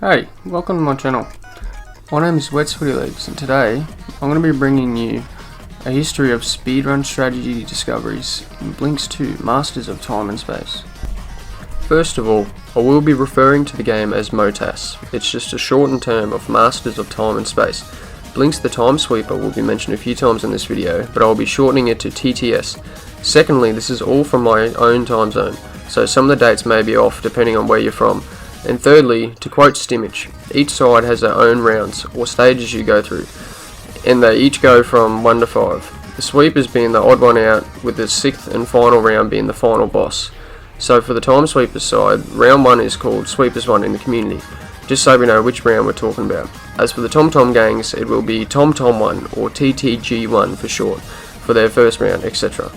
Hey, welcome to my channel. My name is Legs, and today I'm going to be bringing you a history of speedrun strategy discoveries in Blinx 2 Masters of Time and Space. First of all, I will be referring to the game as MOTAS. It's just a shortened term of Masters of Time and Space. Blinx the Time Sweeper will be mentioned a few times in this video, but I will be shortening it to TTS. Secondly, this is all from my own time zone, so some of the dates may be off depending on where you're from. And thirdly, to quote Stimmage, each side has their own rounds, or stages you go through, and they each go from 1 to 5. The sweepers being the odd one out, with the 6th and final round being the final boss. So for the Time Sweepers side, round 1 is called Sweepers 1 in the community, just so we know which round we're talking about. As for the Tom Tom gangs, it will be Tom Tom 1, or TTG1 for short, for their first round, etc.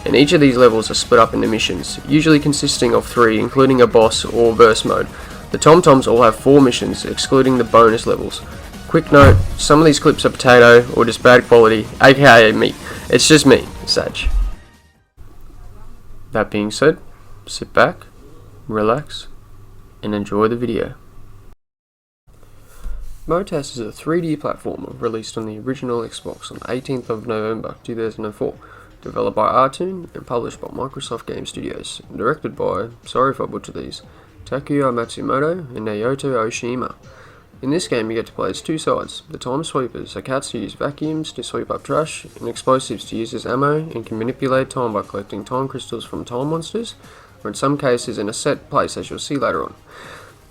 And each of these levels are split up into missions, usually consisting of 3, including a boss or verse mode. The Tom Toms all have 4 missions, excluding the bonus levels. Quick note, some of these clips are potato or just bad quality, aka me. It's just me, Sag. That being said, sit back, relax, and enjoy the video. MOTAS is a 3D platformer released on the original Xbox on 18th of November 2004. Developed by Artoon and published by Microsoft Game Studios, and directed by, sorry if I butcher these, Takuya Matsumoto and Naoto Oshima. In this game you get to play as 2 sides. The Time Sweepers are cats who use vacuums to sweep up trash, and explosives to use as ammo, and can manipulate time by collecting time crystals from time monsters, or in some cases in a set place as you'll see later on.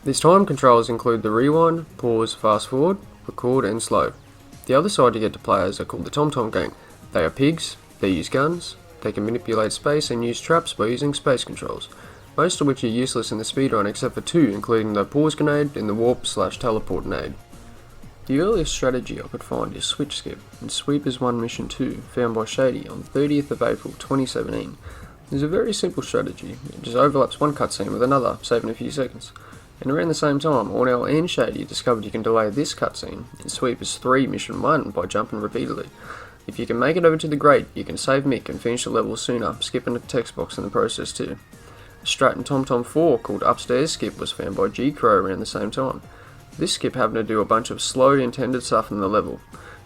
These time controls include the rewind, pause, fast forward, record and slow. The other side you get to play as are called the Tom Tom Gang. They are pigs, they use guns, they can manipulate space and use traps by using space controls, most of which are useless in the speedrun except for 2, including the pause grenade and the warp/teleport grenade. The earliest strategy I could find is Switch Skip in Sweepers 1 Mission 2, found by Shady on 30th of April 2017. It's a very simple strategy, it just overlaps one cutscene with another, saving a few seconds. And around the same time, Ornell and Shady discovered you can delay this cutscene in Sweepers 3 Mission 1 by jumping repeatedly. If you can make it over to the grate, you can save Mick and finish the level sooner, skipping a text box in the process too. A strat in Tom Tom 4 called Upstairs Skip was found by G-Crow around the same time. This skip happened to do a bunch of slow intended stuff in the level.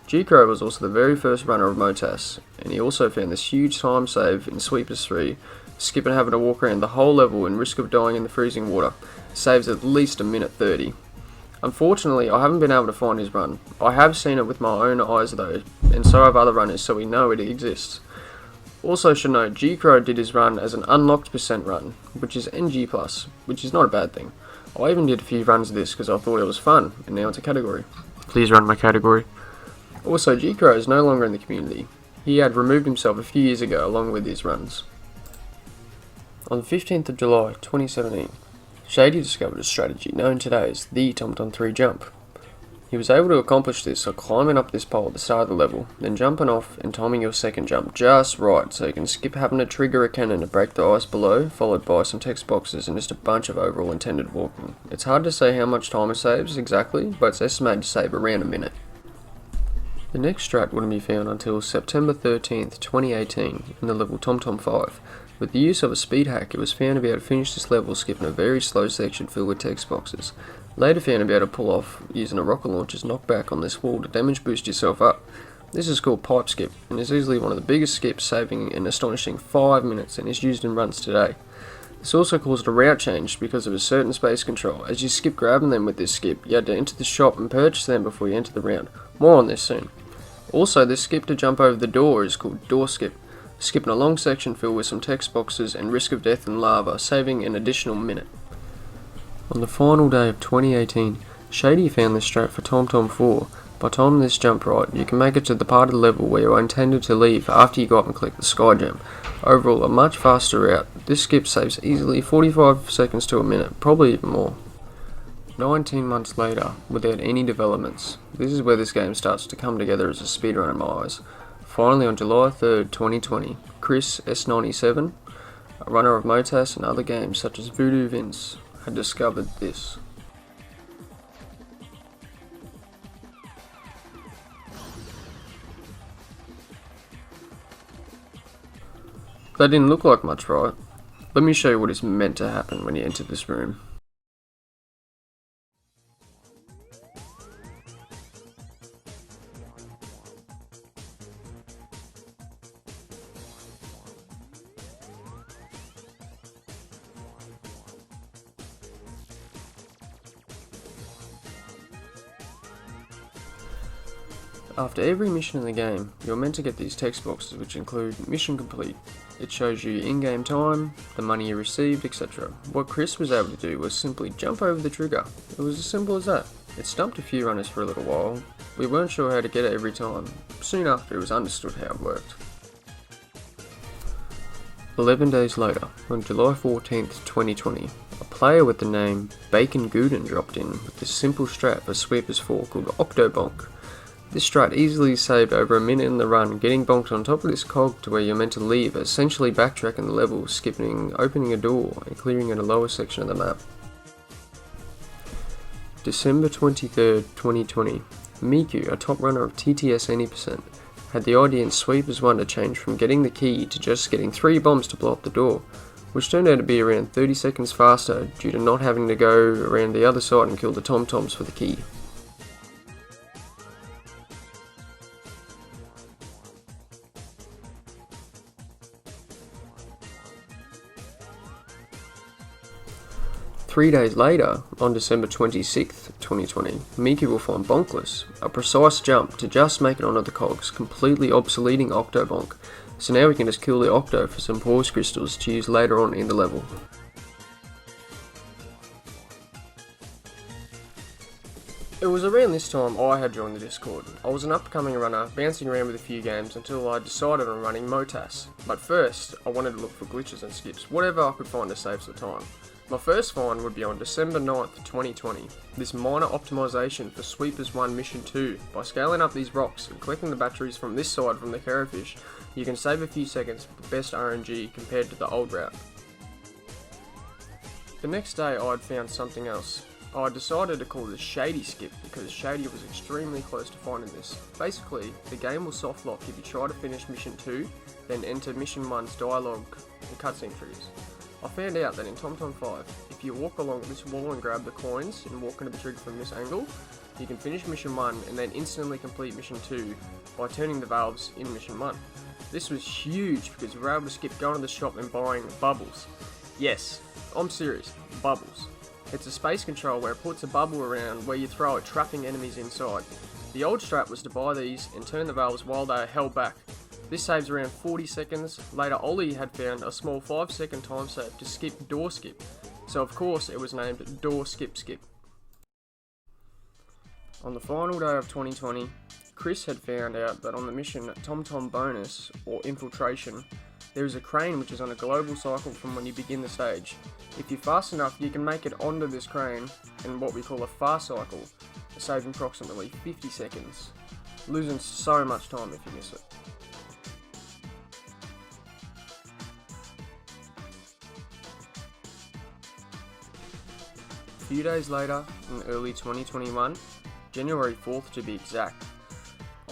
G-Crow was also the very first runner of MOTAS, and he also found this huge time save in Sweepers 3, skipping having to walk around the whole level and risk of dying in the freezing water. Saves at least a minute 30. Unfortunately, I haven't been able to find his run. I have seen it with my own eyes though, and so have other runners, so we know it exists. Also should note, G-Crow did his run as an unlocked percent run, which is NG+, which is not a bad thing. I even did a few runs of this because I thought it was fun, and now it's a category. Please run my category. Also, G-Crow is no longer in the community. He had removed himself a few years ago along with his runs. On the 15th of July 2017, Shady discovered a strategy known today as the Tom Tom 3 jump. He was able to accomplish this by climbing up this pole at the start of the level, then jumping off and timing your second jump just right so you can skip having to trigger a cannon to break the ice below, followed by some text boxes and just a bunch of overall intended walking. It's hard to say how much time it saves exactly, but it's estimated to save around a minute. The next strat wouldn't be found until September 13th, 2018 in the level Tom Tom 5. With the use of a speed hack, it was found to be able to finish this level skipping a very slow section filled with text boxes. Later found to be able to pull off using a rocket launcher's knockback on this wall to damage boost yourself up. This is called pipe skip, and is easily one of the biggest skips, saving an astonishing 5 minutes, and is used in runs today. This also caused a route change because of a certain space control. As you skip grabbing them with this skip, you had to enter the shop and purchase them before you enter the round. More on this soon. Also, this skip to jump over the door is called door skip, skipping a long section filled with some text boxes and risk of death in lava, saving an additional minute. On the final day of 2018, Shady found this strat for Tom Tom 4. By timing this jump right, you can make it to the part of the level where you are intended to leave after you go up and click the sky jump. Overall, a much faster route. This skip saves easily 45 seconds to a minute, probably even more. 19 months later, without any developments, this is where this game starts to come together as a speedrun in my eyes. Finally, on July 3rd, 2020, Chris S97, a runner of MOTAS and other games such as Voodoo Vince, had discovered this. That didn't look like much, right? Let me show you what is meant to happen when you enter this room. After every mission in the game, you're meant to get these text boxes which include mission complete. It shows you in-game time, the money you received, etc. What Chris was able to do was simply jump over the trigger. It was as simple as that. It stumped a few runners for a little while. We weren't sure how to get it every time. Soon after, it was understood how it worked. 11 days later, on July 14th, 2020, a player with the name Bacon Gooden dropped in with this simple strat for Sweepers 4 called Octobonk. This strat easily saved over a minute in the run, getting bonked on top of this cog to where you're meant to leave, essentially backtracking the level, skipping, opening a door, and clearing in a lower section of the map. December 23rd, 2020, Miku, a top runner of TTS Any%, had the idea in Sweepers 1 to change from getting the key to just getting 3 bombs to blow up the door, which turned out to be around 30 seconds faster due to not having to go around the other side and kill the tom-toms for the key. Three days later, on December 26th, 2020, Miku will find Bonkless, a precise jump to just make it onto the cogs, completely obsoleting Octobonk, so now we can just kill the Octo for some PAUSE crystals to use later on in the level. It was around this time I had joined the Discord. I was an upcoming runner, bouncing around with a few games until I decided on running Motas, but first I wanted to look for glitches and skips, whatever I could find to save some time. My first find would be on December 9th, 2020, this minor optimization for Sweepers 1 Mission 2. By scaling up these rocks and collecting the batteries from this side from the Carrowfish, you can save a few seconds with the best RNG compared to the old route. The next day I had found something else. I decided to call this SHADY skip because SHADY was extremely close to finding this. Basically, the game will soft lock if you try to finish Mission 2, then enter Mission 1's dialogue and cutscene trees. I found out that in TomTom 5, if you walk along this wall and grab the coins and walk into the trigger from this angle, you can finish Mission 1 and then instantly complete Mission 2 by turning the valves in Mission 1. This was huge because we were able to skip going to the shop and buying bubbles. Yes, I'm serious, bubbles. It's a space control where it puts a bubble around where you throw it, trapping enemies inside. The old strat was to buy these and turn the valves while they are held back. This saves around 40 seconds. Later, Ollie had found a small 5-second time save to skip door skip, so of course it was named door skip skip. On the final day of 2020, Chris had found out that on the mission TomTom bonus, or infiltration, there is a crane which is on a global cycle from when you begin the stage. If you're fast enough, you can make it onto this crane in what we call a fast cycle, saving approximately 50 seconds, losing so much time if you miss it. A few days later, in early 2021, January 4th to be exact,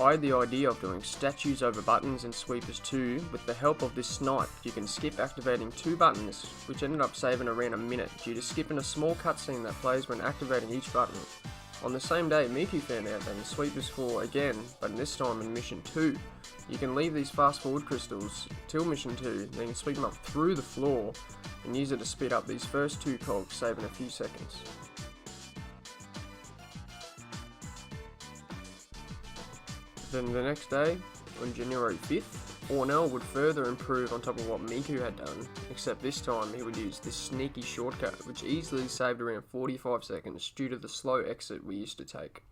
I had the idea of doing statues over buttons in Sweepers 2 with the help of this snipe. You can skip activating 2 buttons, which ended up saving around a minute due to skipping a small cutscene that plays when activating each button. On the same day, Miku found out that in Sweepers 4 again, but this time in Mission 2, you can leave these fast forward crystals till Mission 2, then you can sweep them up through the floor and use it to speed up these first 2 cogs, saving a few seconds. Then the next day, on January 5th, Ornell would further improve on top of what Miku had done, except this time he would use this sneaky shortcut which easily saved around 45 seconds due to the slow exit we used to take.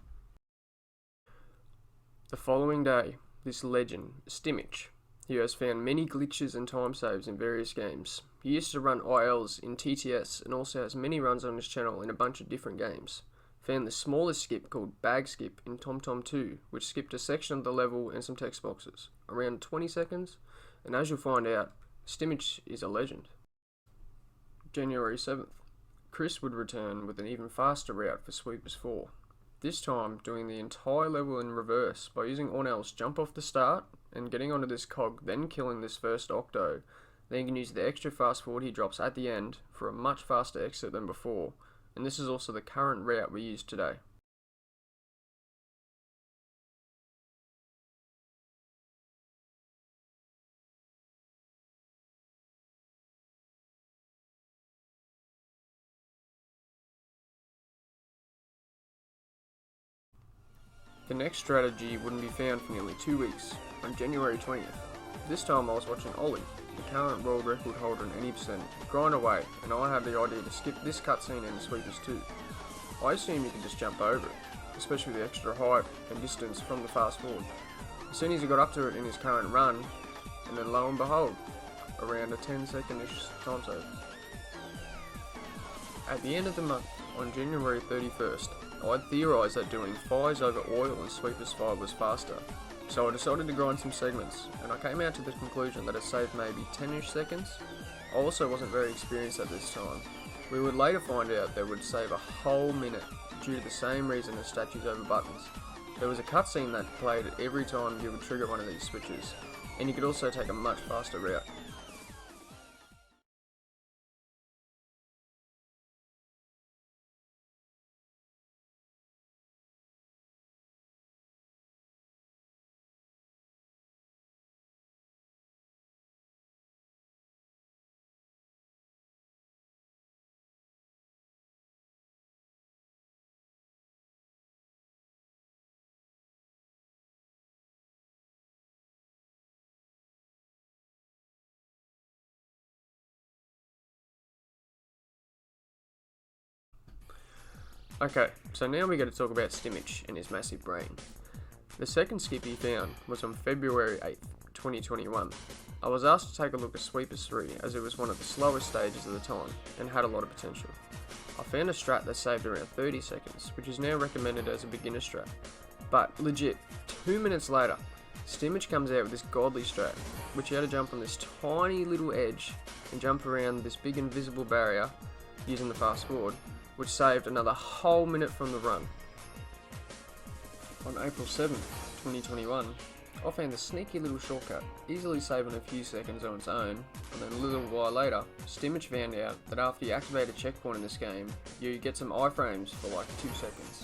The following day, this legend, Stimmich, who has found many glitches and time saves in various games. He used to run ILs in TTS and also has many runs on his channel in a bunch of different games. Found the smallest skip called Bag Skip in TomTom 2, which skipped a section of the level and some text boxes, around 20 seconds, and as you'll find out, Stimmich is a legend. January 7th, Chris would return with an even faster route for Sweepers 4, this time doing the entire level in reverse by using Ornell's jump off the start and getting onto this cog, then killing this first Octo. Then you can use the extra fast forward he drops at the end for a much faster exit than before, and this is also the current route we use today. The next strategy wouldn't be found for nearly 2 weeks, on January 20th. This time I was watching Ollie, the current world record holder in any percent, grind away, and I had the idea to skip this cutscene and the sweepers too. I assumed you could just jump over it, especially with the extra height and distance from the fast forward. As soon as he got up to it in his current run, and then lo and behold, around a 10-second-ish time save. At the end of the month, on January 31st, I'd theorised that doing fires over oil and sweepers 5 was faster, so I decided to grind some segments, and I came out to the conclusion that it saved maybe 10-ish seconds. I also wasn't very experienced at this time. We would later find out that it would save a whole minute due to the same reason as statues over buttons. There was a cutscene that played every time you would trigger one of these switches, and you could also take a much faster route. Okay, so now we get to talk about Stimmich and his massive brain. The second skip he found was on February 8th, 2021. I was asked to take a look at Sweepers 3 as it was one of the slowest stages of the time and had a lot of potential. I found a strat that saved around 30 seconds, which is now recommended as a beginner strat. But legit, 2 minutes later, Stimmich comes out with this godly strat, which he had to jump on this tiny little edge and jump around this big invisible barrier using the fast forward, which saved another whole minute from the run. On April 7th, 2021, I found the sneaky little shortcut, easily saving a few seconds on its own, and then a little while later, Stimmich found out that after you activate a checkpoint in this game, you get some iframes for like 2 seconds.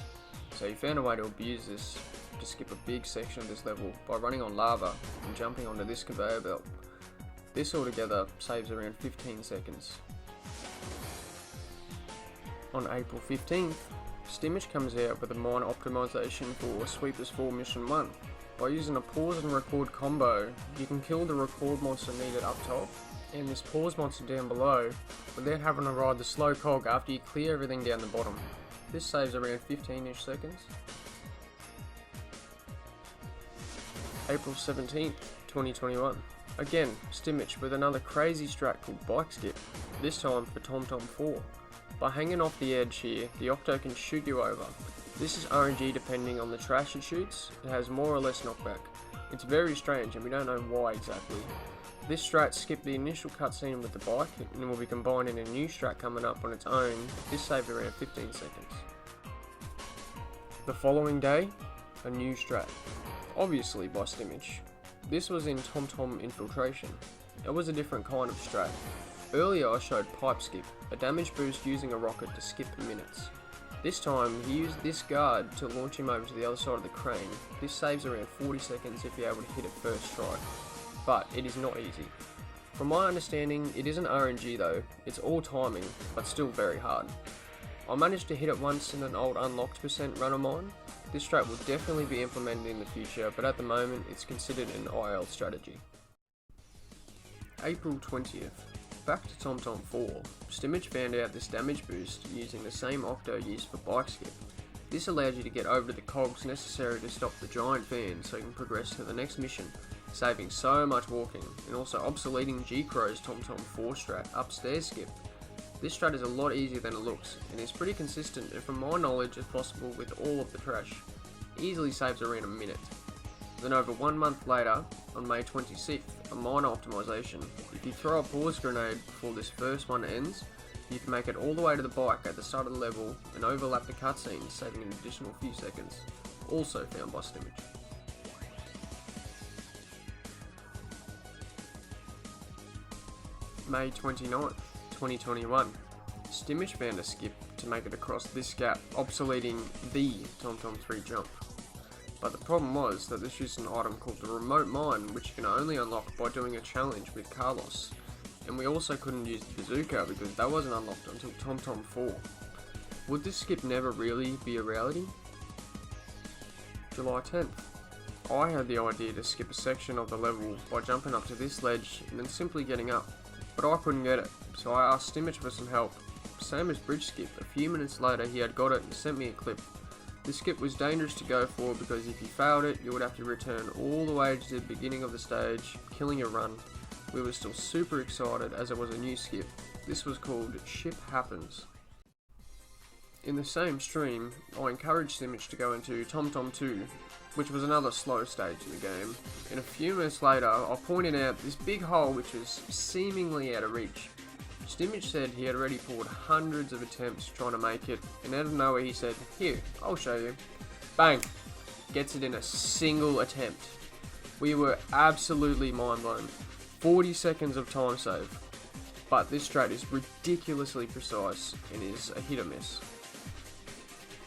So he found a way to abuse this to skip a big section of this level by running on lava and jumping onto this conveyor belt. This altogether saves around 15 seconds. On April 15th, Stimmich comes out with a minor optimization for Sweepers 4 Mission 1. By using a pause and record combo, you can kill the record monster needed up top, and this pause monster down below, without having to ride the slow cog after you clear everything down the bottom. This saves around 15-ish seconds. April 17th, 2021. Again, Stimmich with another crazy strat called Bike Skip, this time for TomTom 4. By hanging off the edge here, the Octo can shoot you over. This is RNG depending on the trash it shoots. It has more or less knockback. It's very strange and we don't know why exactly. This strat skipped the initial cutscene with the bike and will be combined in a new strat coming up on its own. This saved around 15 seconds. The following day, a new strat. Obviously by Stimmich. This was in TomTom Infiltration. It was a different kind of strat. Earlier I showed Pipe Skip, a damage boost using a rocket to skip minutes. This time he used this guard to launch him over to the other side of the crane. This saves around 40 seconds if you're able to hit it first strike, but it is not easy. From my understanding, it isn't RNG though, it's all timing, but still very hard. I managed to hit it once in an old unlocked percent run of mine. This strat will definitely be implemented in the future, but at the moment it's considered an IL strategy. April 20th. Back to TomTom 4, Stimmich found out this damage boost using the same Octo used for Bike Skip. This allowed you to get over to the cogs necessary to stop the giant fan so you can progress to the next mission, saving so much walking, and also obsoleting G-Crow's TomTom 4 strat, Upstairs Skip. This strat is a lot easier than it looks, and is pretty consistent and from my knowledge is possible with all of the trash. Easily saves around a minute. Then over 1 month later, on May 26th, a minor optimization. If you throw a pause grenade before this first one ends, you can make it all the way to the bike at the start of the level and overlap the cutscene, saving an additional few seconds. Also found by Stimmich. May 29th, 2021. Stimmich found a skip to make it across this gap, obsoleting the TomTom 3 jump. But the problem was that this used an item called the Remote Mine, which you can only unlock by doing a challenge with Carlos. And we also couldn't use the bazooka because that wasn't unlocked until TomTom 4. Would this skip never really be a reality? July 10th. I had the idea to skip a section of the level by jumping up to this ledge and then simply getting up, but I couldn't get it, so I asked Stimmich for some help. Same as bridge skip, a few minutes later he had got it and sent me a clip. This skip was dangerous to go for because if you failed it, you would have to return all the way to the beginning of the stage, killing your run. We were still super excited as it was a new skip. This was called Ship Happens. In the same stream, I encouraged Stimmich to go into Tom Tom 2, which was another slow stage in the game. And a few minutes later, I pointed out this big hole which was seemingly out of reach. Stimmich said he had already pulled hundreds of attempts trying to make it, and out of nowhere he said, "Here, I'll show you." Bang! Gets it in a single attempt. We were absolutely mind blown. 40 seconds of time save. But this strat is ridiculously precise and is a hit or miss.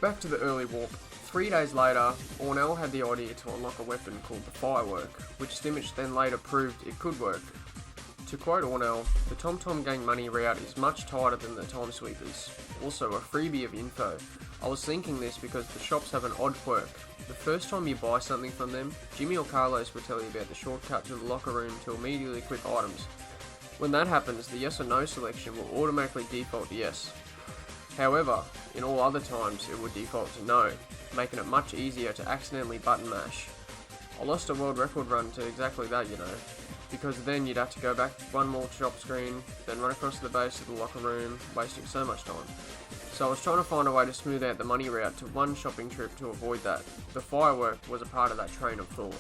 Back to the early warp. 3 days later, Ornell had the idea to unlock a weapon called the Firework, which Stimmich then later proved it could work. To quote Ornell, "The Tom Tom Gang money route is much tighter than the Time Sweepers. Also a freebie of info. I was thinking this because the shops have an odd quirk. The first time you buy something from them, Jimmy or Carlos will tell you about the shortcut to the locker room to immediately equip items. When that happens, the yes or no selection will automatically default to yes. However, in all other times it would default to no, making it much easier to accidentally button mash. I lost a world record run to exactly that, you know, because then you'd have to go back one more shop screen, then run across the base of the locker room, wasting so much time. So I was trying to find a way to smooth out the money route to one shopping trip to avoid that. The Firework was a part of that train of thought.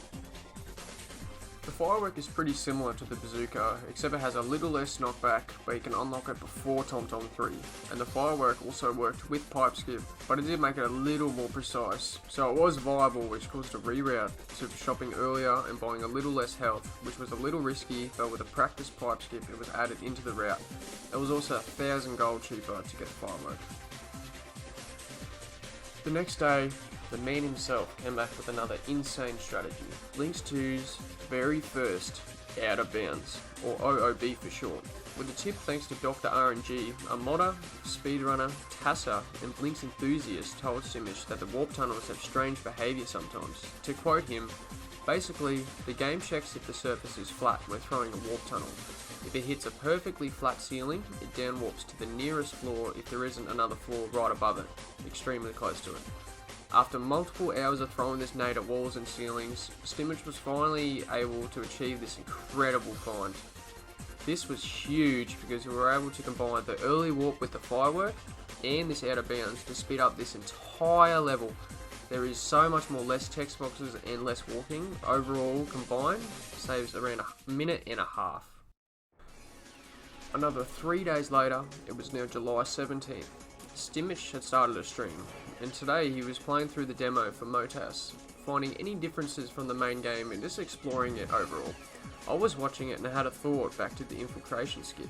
The Firework is pretty similar to the Bazooka, except it has a little less knockback, but you can unlock it before Tom Tom 3. And the Firework also worked with Pipe Skip, but it did make it a little more precise, so it was viable, which caused a reroute to shopping earlier and buying a little less health, which was a little risky, but with a practice Pipe Skip it was added into the route. It was also 1,000 gold cheaper to get the Firework. The next day, the man himself came back with another insane strategy. Blinx 2's very first Out of Bounds, or OOB for short. With a tip thanks to Dr. RNG, a modder, speedrunner, tasser, and Blinx enthusiast told Stimmich that the warp tunnels have strange behaviour sometimes. To quote him, basically, the game checks if the surface is flat when throwing a warp tunnel. If it hits a perfectly flat ceiling, it downwarps to the nearest floor if there isn't another floor right above it, extremely close to it. After multiple hours of throwing this nade at walls and ceilings, Stimmich was finally able to achieve this incredible find. This was huge because we were able to combine the early warp with the Firework and this Out of Bounds to speed up this entire level. There is so much more less text boxes and less walking. Overall, combined, saves around a minute and a half. Another 3 days later, it was now July 17th. Stimmich had started a stream, and today he was playing through the demo for Motas, finding any differences from the main game and just exploring it overall. I was watching it and had a thought back to the infiltration skip,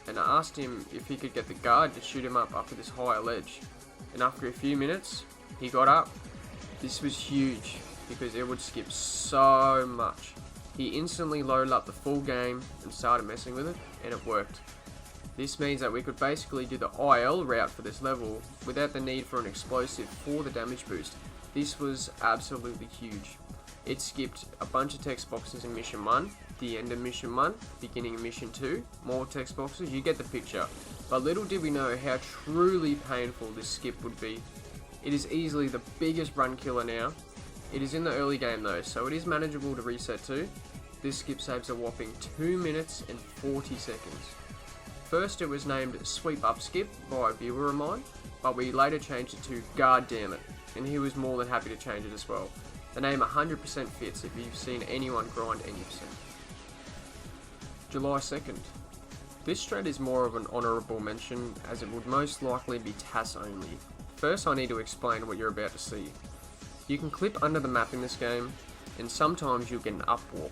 and I asked him if he could get the guard to shoot him up to this higher ledge, and after a few minutes, he got up. This was huge, because it would skip so much. He instantly loaded up the full game and started messing with it, and it worked. This means that we could basically do the IL route for this level without the need for an explosive for the damage boost. This was absolutely huge. It skipped a bunch of text boxes in Mission 1, the end of Mission 1, beginning of Mission 2, more text boxes, you get the picture. But little did we know how truly painful this skip would be. It is easily the biggest run killer now. It is in the early game though, so it is manageable to reset to. This skip saves a whopping 2 minutes and 40 seconds. First it was named Sweep Up Skip by a viewer of mine, but we later changed it to God Damn It, and he was more than happy to change it as well. The name 100% fits if you've seen anyone grind any percent. July 2nd. This strat is more of an honourable mention as it would most likely be TAS only. First I need to explain what you're about to see. You can clip under the map in this game, and sometimes you'll get an up warp.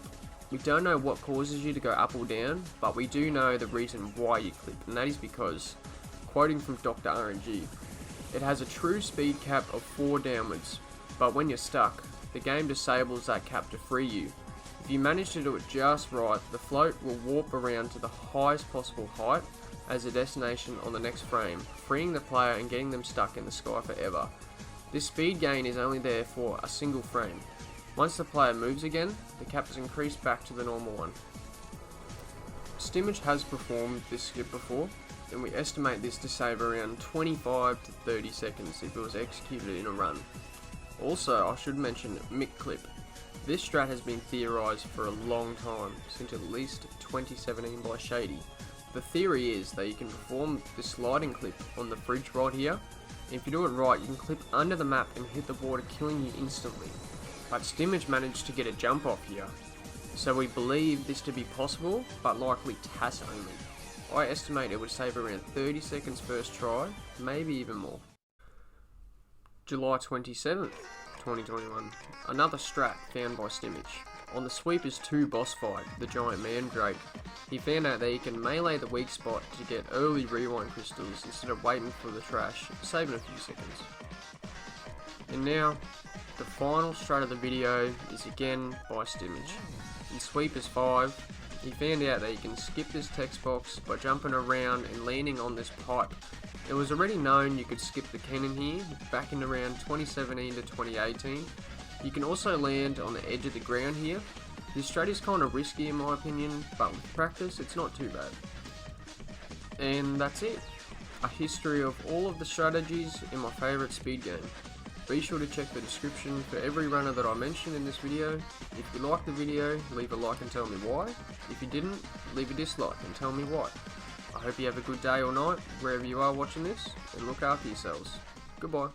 We don't know what causes you to go up or down, but we do know the reason why you clip, and that is because, quoting from Dr. RNG, it has a true speed cap of 4 downwards, but when you're stuck, the game disables that cap to free you. If you manage to do it just right, the float will warp around to the highest possible height as a destination on the next frame, freeing the player and getting them stuck in the sky forever. This speed gain is only there for a single frame. Once the player moves again, the cap is increased back to the normal one. Stimage has performed this skip before, and we estimate this to save around 25 to 30 seconds if it was executed in a run. Also, I should mention mic clip. This strat has been theorised for a long time, since at least 2017 by SHADY. The theory is that you can perform the sliding clip on the fridge right here, and if you do it right you can clip under the map and hit the water, killing you instantly. But Stimage managed to get a jump off here, so we believe this to be possible, but likely TAS only. I estimate it would save around 30 seconds first try, maybe even more. July 27th, 2021, another strat found by Stimage. On the Sweepers 2 boss fight, the giant mandrake, he found out that he can melee the weak spot to get early rewind crystals instead of waiting for the trash, saving a few seconds. And now, the final strat of the video is again by Stimage. In Sweepers 5, he found out that he can skip this text box by jumping around and leaning on this pipe. It was already known you could skip the cannon here back in around 2017 to 2018. You can also land on the edge of the ground here. This strat is kind of risky in my opinion, but with practice it's not too bad. And that's it. A history of all of the strategies in my favourite speed game. Be sure to check the description for every runner that I mentioned in this video. If you liked the video, leave a like and tell me why. If you didn't, leave a dislike and tell me why. I hope you have a good day or night, wherever you are watching this, and look after yourselves. Goodbye.